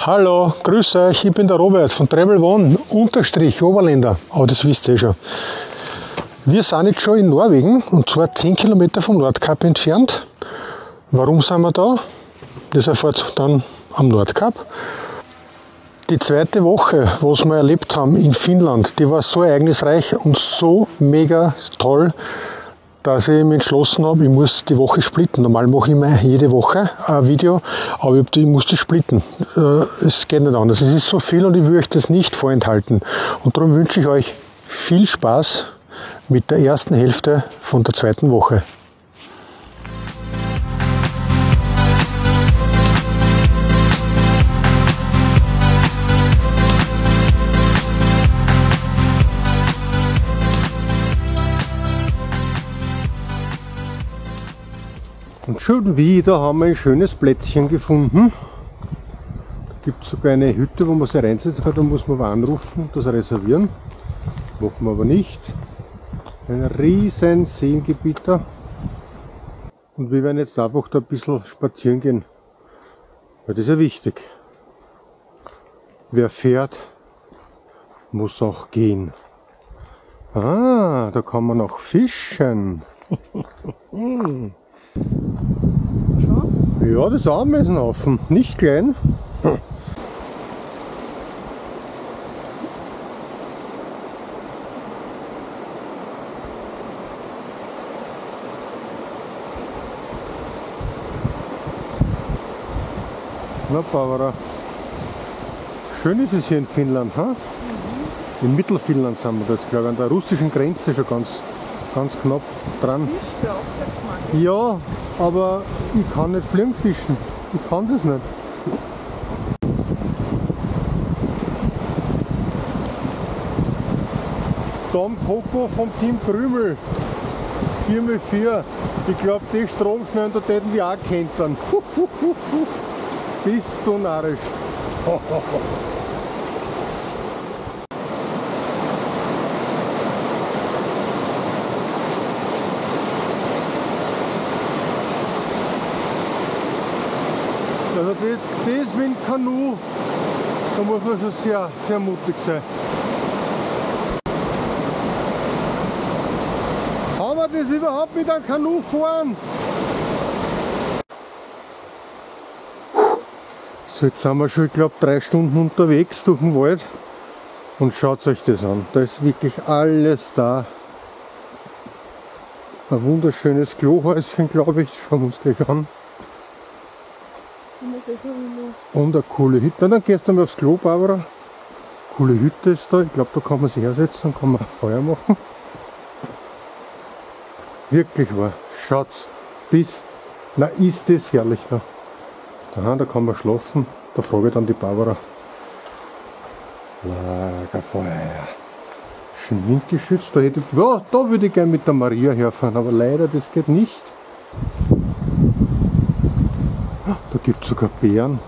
Hallo, grüß euch, ich bin der Robert von Travel One Oberländer, aber das wisst ihr schon. Wir sind jetzt schon in Norwegen und zwar 10 Kilometer vom Nordkap entfernt. Warum sind wir da? Das erfahrt dann am Nordkap. Die zweite Woche, was wir erlebt haben in Finnland, die war so ereignisreich und so mega toll, dass ich mich entschlossen habe, ich muss die Woche splitten. Normal mache ich immer jede Woche ein Video, aber ich muss die splitten. Es geht nicht anders. Es ist so viel und ich will euch das nicht vorenthalten. Und darum wünsche ich euch viel Spaß mit der ersten Hälfte von der zweiten Woche. Und schon wieder haben wir ein schönes Plätzchen gefunden. Da gibt es sogar eine Hütte, wo man sich reinsetzen kann. Da muss man aber anrufen und das reservieren. Machen wir aber nicht. Ein riesen Seengebiet da. Und wir werden jetzt einfach da ein bisschen spazieren gehen. Weil das ist ja wichtig. Wer fährt, muss auch gehen. Ah, da kann man auch fischen. Ja, das ist auch ein Ameisenhaufen, nicht klein. Na Barbara, schön ist es hier in Finnland, ha? In Mittelfinnland sind wir jetzt, glaube ich, an der russischen Grenze schon ganz knapp dran. Ja, aber ich kann nicht Fliegenfischen. Ich kann das nicht. Tom Coco vom Team Krümel. 4x4. Ich glaube, die Stromschnellen, da hätten wir auch kentern. Bist du narrisch. Also das mit dem Kanu, da muss man schon sehr mutig sein. Kann man das überhaupt mit einem Kanu fahren? So, jetzt sind wir schon, ich glaube, 3 Stunden unterwegs durch den Wald. Und schaut euch das an, da ist wirklich alles da. Ein wunderschönes Klohäuschen, glaube ich, schauen wir uns gleich an. Und eine coole Hütte. Na, dann gehst du mal aufs Klo, Barbara. Coole Hütte ist da. Ich glaube, da kann man sich hersetzen und kann man Feuer machen. Wirklich wahr. Schaut's. Na, ist das herrlich da. Aha, da kann man schlafen. Da frage ich dann die Barbara. Lagerfeuer. Schön windgeschützt. Da würde ich gerne mit der Maria herfahren, aber leider, das geht nicht. Da gibt es sogar Bären.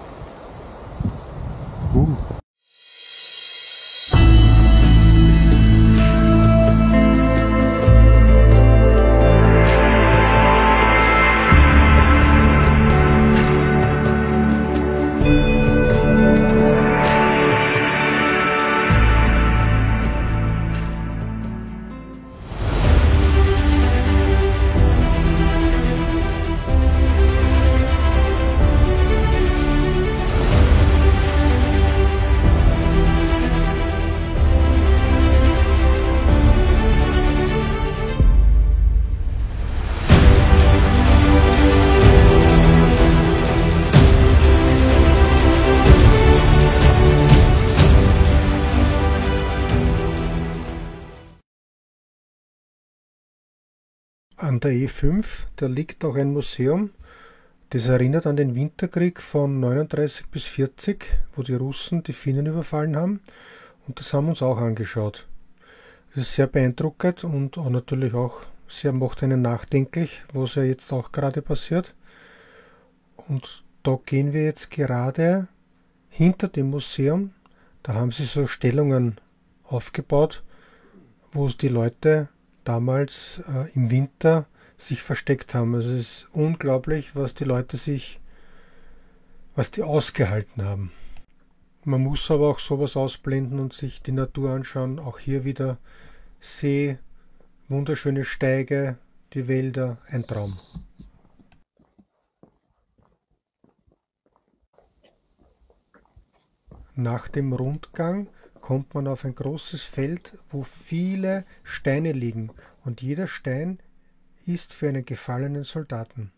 An der E5, da liegt auch ein Museum, das erinnert an den Winterkrieg von 39 bis 40, wo die Russen die Finnen überfallen haben. Und das haben wir uns auch angeschaut. Das ist sehr beeindruckend und auch natürlich auch macht einen nachdenklich, was ja jetzt auch gerade passiert. Und da gehen wir jetzt gerade hinter dem Museum. Da haben sie so Stellungen aufgebaut, wo die Leute damals im Winter sich versteckt haben. Also es ist unglaublich, was die Leute was die ausgehalten haben. Man muss aber auch sowas ausblenden und sich die Natur anschauen. Auch hier wieder See, wunderschöne Steige, die Wälder, ein Traum. Nach dem Rundgang kommt man auf ein großes Feld, wo viele Steine liegen, und jeder Stein ist für einen gefallenen Soldaten.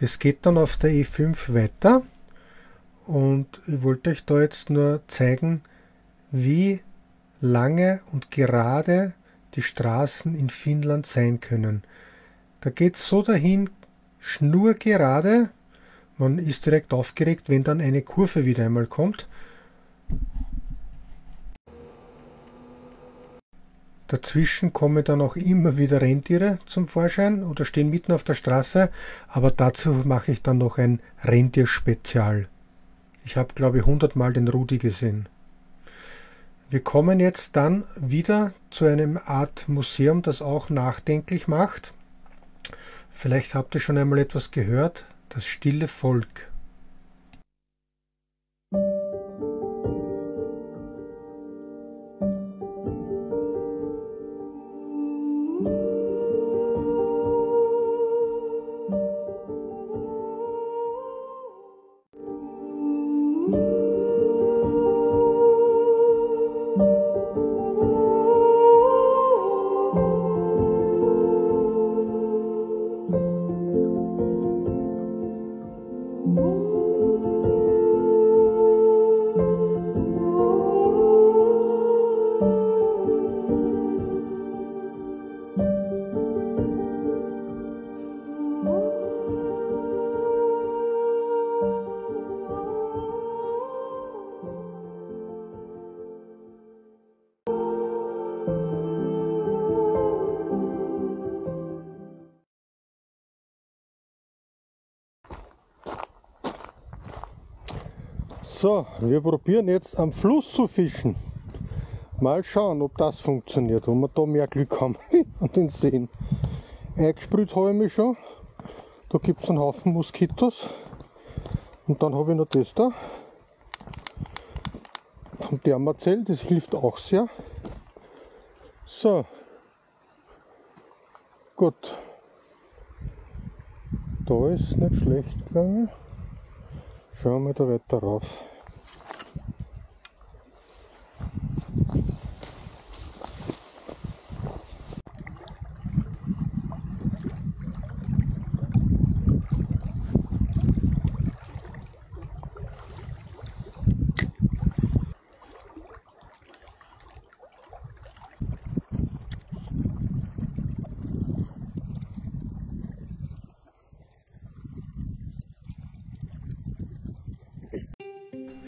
Es geht dann auf der E5 weiter und ich wollte euch da jetzt nur zeigen, wie lange und gerade die Straßen in Finnland sein können. Da geht es so dahin, schnurgerade, man ist direkt aufgeregt, wenn dann eine Kurve wieder einmal kommt. Dazwischen kommen dann auch immer wieder Rentiere zum Vorschein oder stehen mitten auf der Straße, aber dazu mache ich dann noch ein Rentierspezial. Ich habe, glaube ich, 100 Mal den Rudi gesehen. Wir kommen jetzt dann wieder zu einem Art Museum, das auch nachdenklich macht. Vielleicht habt ihr schon einmal etwas gehört, das stille Volk. So, wir probieren jetzt am Fluss zu fischen. Mal schauen, ob das funktioniert, ob wir da mehr Glück haben an den Seen. Eingesprüht habe ich mich schon. Da gibt es einen Haufen Moskitos. Und dann habe ich noch das da. Vom Thermazell, das hilft auch sehr. So. Gut. Da ist es nicht schlecht gegangen. Schauen wir da weiter rauf.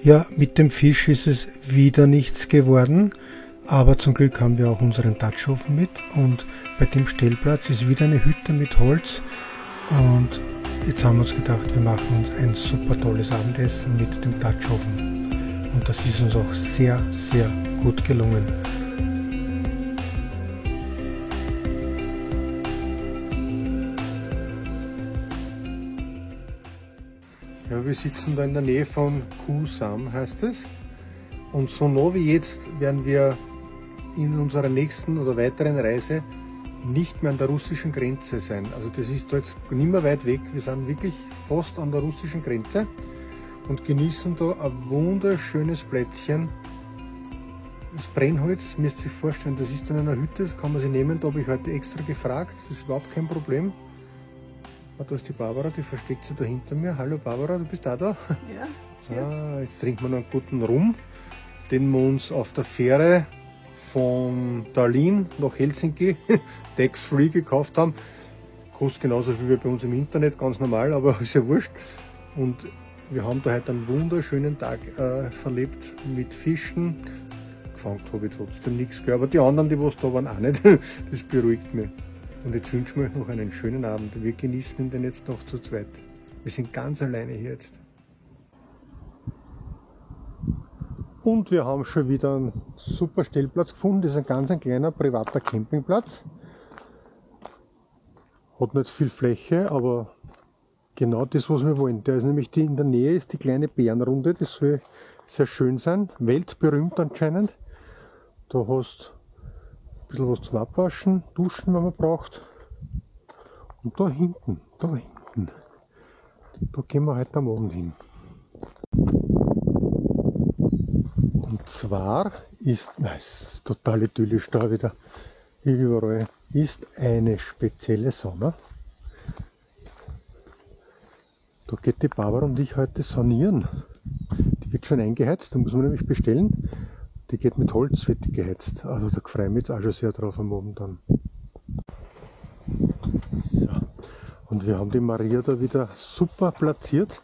Ja, mit dem Fisch ist es wieder nichts geworden, aber zum Glück haben wir auch unseren Touchofen mit und bei dem Stellplatz ist wieder eine Hütte mit Holz und jetzt haben wir uns gedacht, wir machen uns ein super tolles Abendessen mit dem Touchofen und das ist uns auch sehr, sehr gut gelungen. Ja, wir sitzen da in der Nähe von Kusam, heißt es. Und so nah wie jetzt werden wir in unserer nächsten oder weiteren Reise nicht mehr an der russischen Grenze sein. Also das ist da jetzt nicht mehr weit weg. Wir sind wirklich fast an der russischen Grenze und genießen da ein wunderschönes Plätzchen. Das Brennholz, müsst ihr euch vorstellen, das ist in einer Hütte, das kann man sich nehmen. Da habe ich heute extra gefragt, das ist überhaupt kein Problem. Ah, da ist die Barbara, die versteckt sich da hinter mir. Hallo Barbara, du bist auch da? Ja, cheers. Jetzt trinken wir noch einen guten Rum, den wir uns auf der Fähre von Tallinn nach Helsinki tax-free gekauft haben. Kostet genauso viel wie bei uns im Internet, ganz normal, aber ist ja wurscht. Und wir haben da heute einen wunderschönen Tag verlebt mit Fischen. Gefangen habe ich trotzdem nichts gehört, aber die anderen, die was da waren, auch nicht. Das beruhigt mich. Und jetzt wünschen wir euch noch einen schönen Abend. Wir genießen ihn denn jetzt noch zu zweit. Wir sind ganz alleine hier jetzt. Und wir haben schon wieder einen super Stellplatz gefunden. Das ist ein ganz kleiner privater Campingplatz. Hat nicht viel Fläche, aber genau das, was wir wollen. Der ist nämlich in der Nähe ist die kleine Bärenrunde. Das soll sehr schön sein. Weltberühmt anscheinend. Da hast ein bisschen was zum Abwaschen, duschen, wenn man braucht. Und da hinten, da gehen wir heute am Abend hin. Und zwar ist, es ist total idyllisch da wieder, überall, ist eine spezielle Sauna. Da geht die Barbara und ich heute sanieren. Die wird schon eingeheizt, da muss man nämlich bestellen. Die geht mit Holz, wird die geheizt. Also da freue ich mich jetzt auch schon sehr drauf am Abend dann. So. Und wir haben die Maria da wieder super platziert.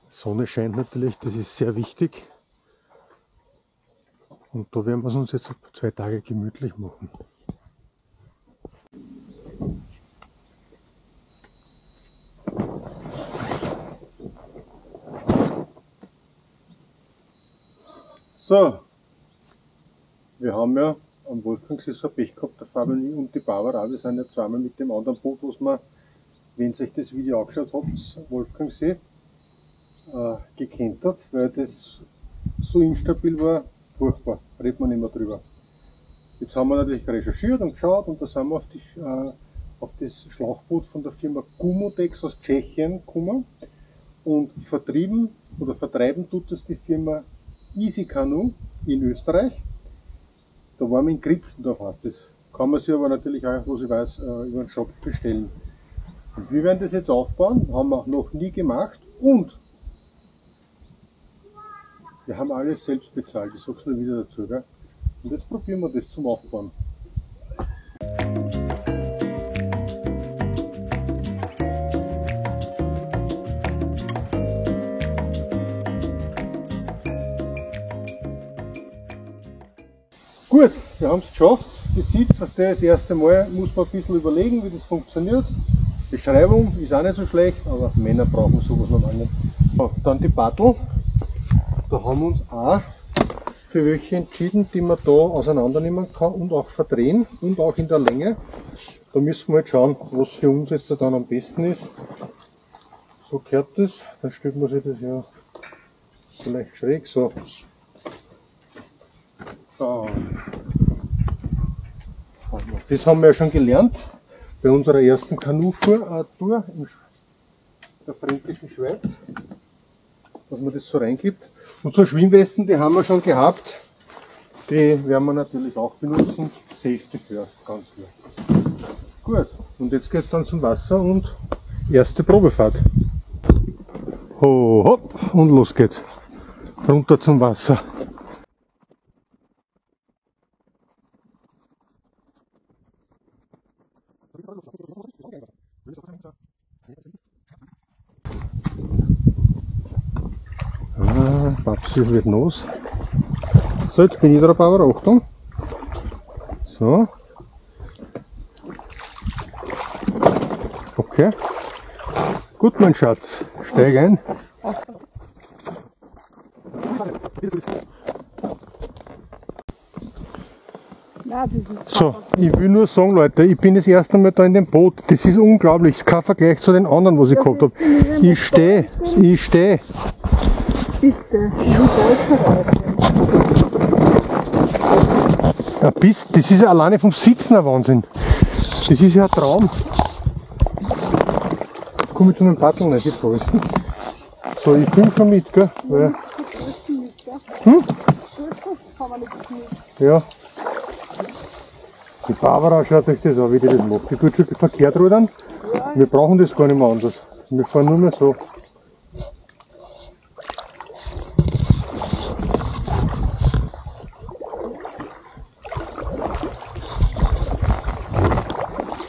Sonne scheint natürlich, das ist sehr wichtig. Und da werden wir es uns jetzt 2 Tage gemütlich machen. So, wir haben ja am Wolfgangsee so ein Pech gehabt, der Fabian und die Barbara. Wir sind ja zweimal mit dem anderen Boot, was wir, wenn ihr euch das Video angeschaut habt, Wolfgangsee, gekentert, weil das so instabil war, furchtbar, redet man nicht mehr drüber. Jetzt haben wir natürlich recherchiert und geschaut und da sind wir auf das Schlauchboot von der Firma Gumotex aus Tschechien gekommen und vertreiben tut das die Firma Easy Canoe in Österreich. Da waren wir in Kritzendorf, heißt das. Kann man sich aber natürlich auch, was ich weiß, über den Shop bestellen. Und wir werden das jetzt aufbauen, haben wir noch nie gemacht und wir haben alles selbst bezahlt, ich sag's nur wieder dazu. Gell? Und jetzt probieren wir das zum Aufbauen. Gut, wir haben es geschafft. Ihr seht, was das erste Mal muss man ein bisschen überlegen, wie das funktioniert. Beschreibung ist auch nicht so schlecht, aber Männer brauchen sowas normal nicht. So, dann die Paddel. Da haben wir uns auch für welche entschieden, die man da auseinandernehmen kann und auch verdrehen und auch in der Länge. Da müssen wir jetzt schauen, was für uns jetzt dann am besten ist. So gehört das, dann stellt man sich das ja so leicht schräg. So. Das haben wir ja schon gelernt bei unserer ersten Kanutour in der fränkischen Schweiz, dass man das so reingibt. Und so Schwimmwesten, die haben wir schon gehabt, die werden wir natürlich auch benutzen. Safety first, ganz klar. Gut, und jetzt geht es dann zum Wasser und erste Probefahrt. Ho, hopp, und los geht's. Runter zum Wasser. Babsi wird los. So, jetzt bin ich da, Barbara, Achtung. So. Okay. Gut, mein Schatz. Steig ein. Ja, das ist so, ich will nur sagen, Leute, ich bin das erste Mal da in dem Boot. Das ist unglaublich. Kein Vergleich zu den anderen, was ich gehabt habe. Ich stehe. Bitte, ja, das ist ja alleine vom Sitzen ein Wahnsinn. Das ist ja ein Traum. Jetzt komme ich zu meinem Paddel nicht, jetzt alles. So, ich bin schon mit, gell? Weil, ja. Die Barbara schaut euch das an, wie die das macht. Die tut schon verkehrt rudern Wir brauchen das gar nicht mehr anders. Wir fahren nur mehr so.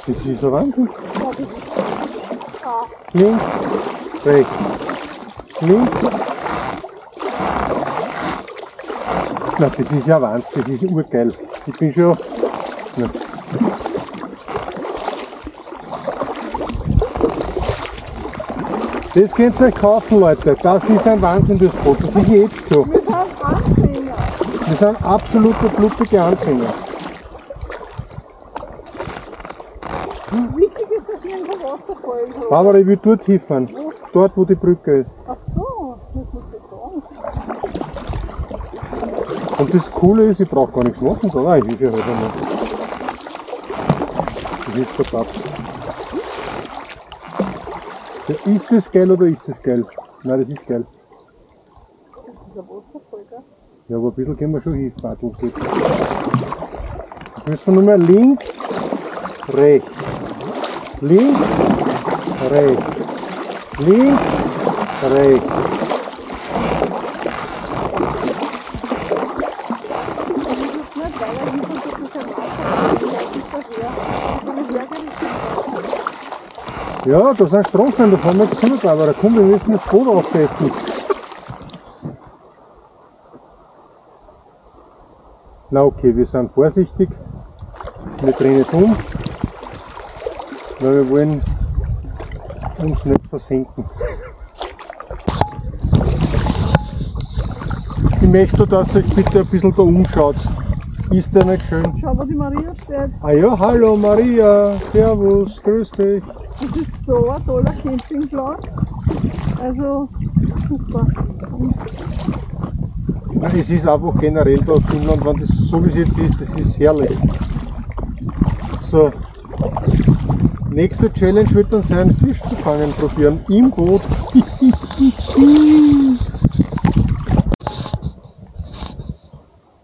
Das ist ein Wahnsinn. Links, rechts, links. Na, das ist ja Wahnsinn, das ist urgeil. Ich bin schon. Ja. Das könnt ihr euch kaufen, Leute. Das ist ein Wahnsinn, das Boot. Das ist jetzt schon. Wir sind Anfänger. Wir sind absolute blutige Anfänger. Wichtig ist, dass irgendwo Wasser fallen soll. Aber ich will dort hinfahren. Dort, wo die Brücke ist. Ach so, das muss ich sagen. Und das Coole ist, ich brauche gar nichts machen, so. Ich will ja halt einmal. Das ist verpappt. Ist das geil oder ist das geil? Nein, das ist geil. Das ist ein Wasserfall, gell? Ja, aber ein bisschen können wir schon hinspatteln. Jetzt müssen wir nur mehr links, rechts. Links, rechts. Links, rechts. Ja, da sind Straßen, da fahren wir jetzt hin, aber komm, wir müssen das Boot aufsetzen. Na okay, wir sind vorsichtig. Wir drehen jetzt um, weil wir wollen uns nicht versenken. Ich möchte, dass ihr euch bitte ein bisschen da umschaut. Ist der nicht schön? Schau, wo die Maria steht. Ah ja, hallo Maria, servus, grüß dich. Das ist so ein toller Campingplatz. Also super. Es ist einfach generell da in Finnland, wenn das so wie es jetzt ist, das ist herrlich. So. Nächste Challenge wird dann sein, Fisch zu fangen probieren im Boot.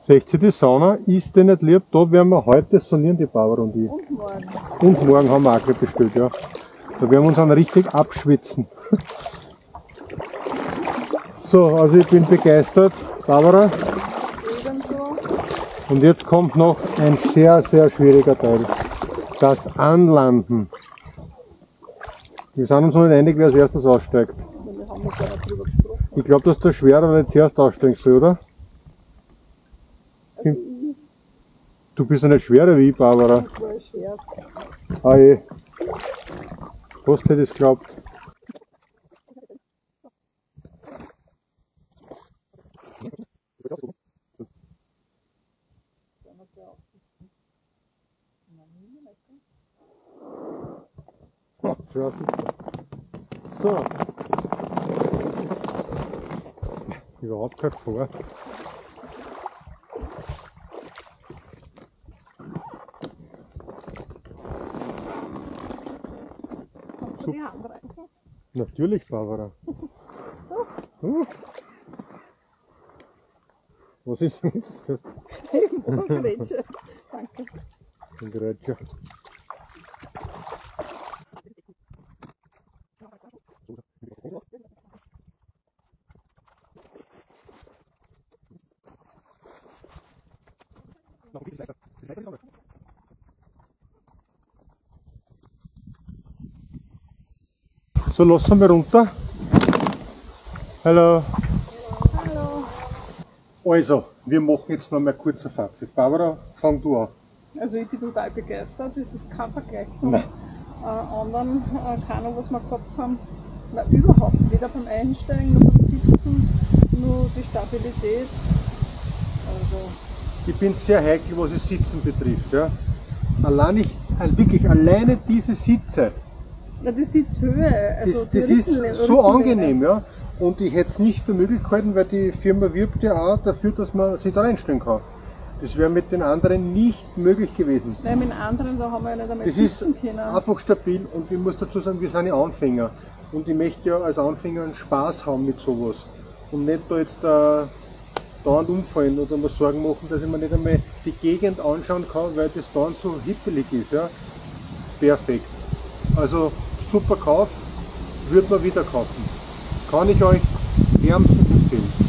Seht ihr die Sauna? Ist die nicht lieb? Da werden wir heute sonieren, die Barbara und ich. Und morgen. Und morgen haben wir auch gleich bestellt, ja. Da werden wir uns dann richtig abschwitzen. So, also ich bin begeistert, Barbara. Ebenso. Und jetzt kommt noch ein sehr, sehr schwieriger Teil. Das Anlanden. Wir sind uns noch nicht einig, wer als erstes aussteigt. Wir haben mit einer drüber gesprochen. Ich glaube, dass der Schwerer nicht zuerst aussteigen soll, oder? Also Du bist ja nicht schwerer wie ich, Barbara. das war ein Scherz. Ah je. Hast du das geglaubt? So. Überhaupt kein Vor. Kannst du die Hand reichen? Natürlich, Barbara. Was ist jetzt das? Grätsche. Danke. Ein Grätscher. So, lassen wir runter. Hallo. Hallo. Also, wir machen jetzt noch mal kurz ein Fazit. Barbara, fang du an. Also ich bin total begeistert. Das ist kein Vergleich zum anderen Kanu, was wir gehabt haben. Na, überhaupt. Weder beim Einsteigen noch beim Sitzen, nur die Stabilität. Also Ich bin sehr heikel, was das Sitzen betrifft. Ja. Wirklich alleine diese Sitze, na, die Sitzhöhe. Also das ist so angenehm. Ja. Und ich hätte es nicht für möglich gehalten, weil die Firma wirbt ja auch dafür, dass man sich da reinstellen kann. Das wäre mit den anderen nicht möglich gewesen. Nein, mit den anderen, da haben wir ja nicht einmal Das ist sitzen können. einfach stabil und ich muss dazu sagen, wir sind ja Anfänger. Und ich möchte ja als Anfänger einen Spaß haben mit sowas. Und nicht da jetzt dauernd umfallen oder mir Sorgen machen, dass ich mir nicht einmal die Gegend anschauen kann, weil das dauernd so hippelig ist. Ja. Perfekt. Also super Kauf, würde man wieder kaufen. Kann ich euch wärmstens empfehlen.